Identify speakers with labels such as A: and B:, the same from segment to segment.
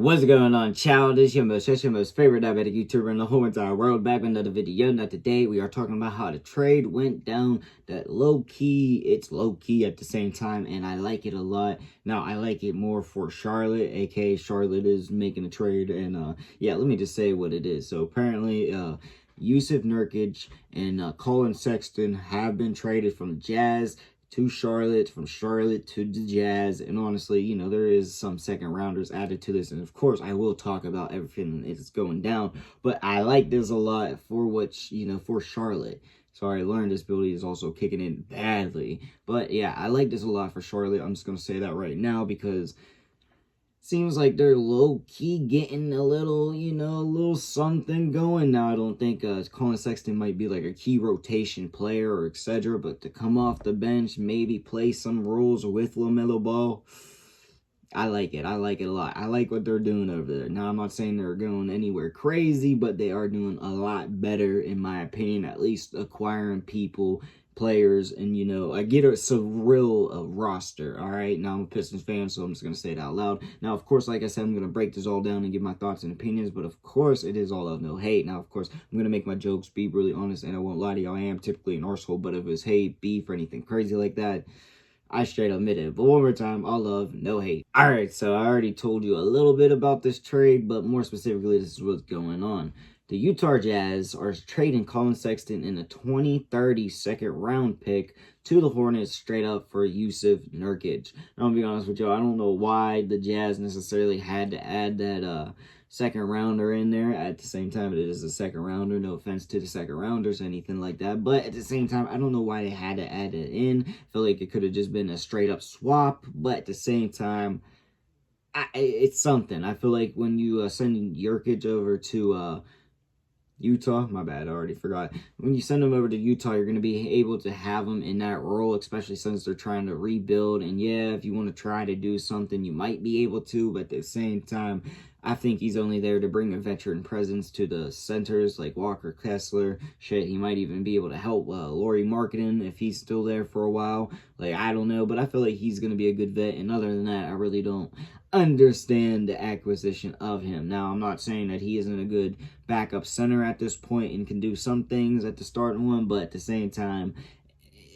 A: What's going on, child? This is your most favorite diabetic YouTuber in the whole entire world. Back with another video. Now today we are talking about how the trade went down. That it's low-key at the same time, and I like it a lot. Now I like it more for Charlotte, aka Charlotte is making a trade, and yeah, let me just say what it is. So apparently Yusuf Nurkic and Collin Sexton have been traded from Jazz to Charlotte, from Charlotte to the Jazz, and honestly, you know, there is some second rounders added to this, and of course, I will talk about everything that's going down, but I like this a lot for for Charlotte. Sorry, learned disability is also kicking in badly, but yeah, I like this a lot for Charlotte. I'm just gonna say that right now because seems like they're low-key getting a little something going. Now, I don't think Collin Sexton might be like a key rotation player or etc., but to come off the bench, maybe play some roles with LaMelo Ball, I like it. I like it a lot. I like what they're doing over there. Now, I'm not saying they're going anywhere crazy, but they are doing a lot better, in my opinion, at least acquiring players, and I get it's a real roster. All right, now I'm a Pistons fan, so I'm just gonna say it out loud. Now, of course, like I said, I'm gonna break this all down and give my thoughts and opinions, but of course it is all love, no hate. Now, of course, I'm gonna make my jokes, be really honest, and I won't lie to y'all, I am typically an arsehole, but if it's hate, beef, or anything crazy like that, I straight up admit it. But one more time, all love, no hate. All right, so I already told you a little bit about this trade, but more specifically, this is what's going on. The Utah Jazz are trading Collin Sexton in a 2030 second round pick to the Hornets straight up for Yusuf Nurkic. Now, I'm gonna be honest with you, I don't know why the Jazz necessarily had to add that second rounder in there. At the same time, it is a second rounder. No offense to the second rounders or anything like that. But at the same time, I don't know why they had to add it in. I feel like it could have just been a straight up swap. But at the same time, it's something. I feel like when you send Nurkic over to Utah, my bad, I already forgot. When you send them over to Utah, you're going to be able to have them in that role, especially since they're trying to rebuild. And yeah, if you want to try to do something, you might be able to, but at the same time, I think he's only there to bring a veteran presence to the centers like Walker Kessler. Shit, he might even be able to help Lauri Markkanen if he's still there for a while. Like, I don't know, but I feel like he's going to be a good vet. And other than that, I really don't understand the acquisition of him. Now, I'm not saying that he isn't a good backup center at this point and can do some things at the starting one, but at the same time,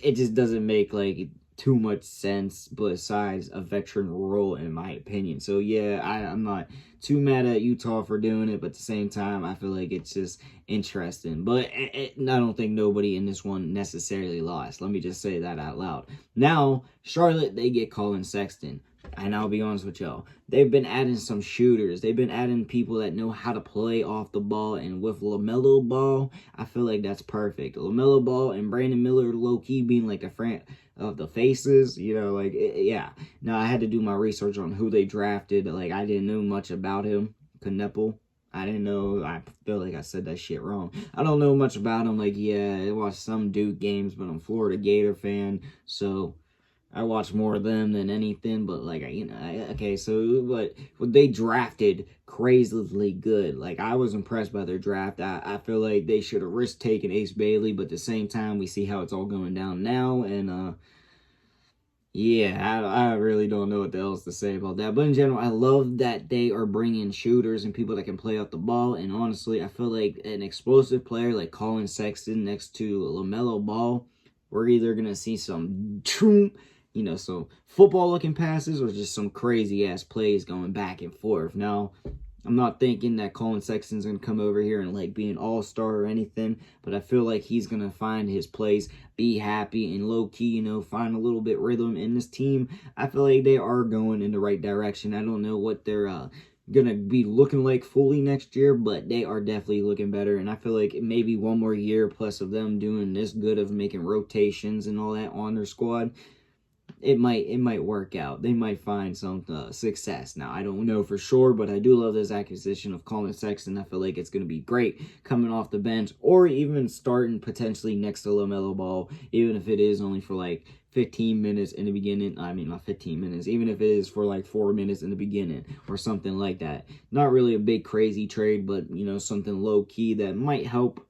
A: it just doesn't make like too much sense besides a veteran role, in my opinion. So yeah, I'm not too mad at Utah for doing it, but at the same time, I feel like it's just interesting. But I don't think nobody in this one necessarily lost. Let me just say that out loud. Now, Charlotte, they get Collin Sexton. And I'll be honest with y'all, they've been adding some shooters. They've been adding people that know how to play off the ball. And with LaMelo Ball, I feel like that's perfect. LaMelo Ball and Brandon Miller low-key being like the faces, yeah. Now, I had to do my research on who they drafted. Like, I didn't know much about him. Kneppel. I didn't know. I feel like I said that shit wrong. I don't know much about him. Like, yeah, I watched some Duke games, but I'm a Florida Gator fan, so I watch more of them than anything, but like, okay, so what they drafted crazily good. Like, I was impressed by their draft. I feel like they should have risked taking Ace Bailey, but at the same time, we see how it's all going down now, and yeah, I really don't know what else to say about that. But in general, I love that they are bringing shooters and people that can play off the ball. And honestly, I feel like an explosive player like Collin Sexton next to LaMelo Ball, we're either going to see some some football-looking passes or just some crazy-ass plays going back and forth. Now, I'm not thinking that Collin Sexton's going to come over here and, like, be an all-star or anything, but I feel like he's going to find his place, be happy, and low-key, find a little bit rhythm in this team. I feel like they are going in the right direction. I don't know what they're going to be looking like fully next year, but they are definitely looking better, and I feel like maybe one more year plus of them doing this good of making rotations and all that on their squad, it might work out. They might find some success. Now, I don't know for sure, but I do love this acquisition of Collin Sexton. I feel like it's going to be great coming off the bench or even starting potentially next to LaMelo Ball, even if it is only for like 15 minutes in the beginning. I mean, not 15 minutes, even if it is for like 4 minutes in the beginning or something like that. Not really a big crazy trade, but something low key that might help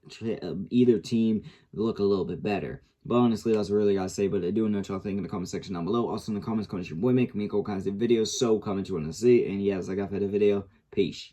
A: either team look a little bit better. But honestly, that's what I really gotta say. But I do know what y'all think in the comment section down below. Also in the comments, comment your boy making me all kinds of videos. So comment you want to see. And yes, I got that video. Peace.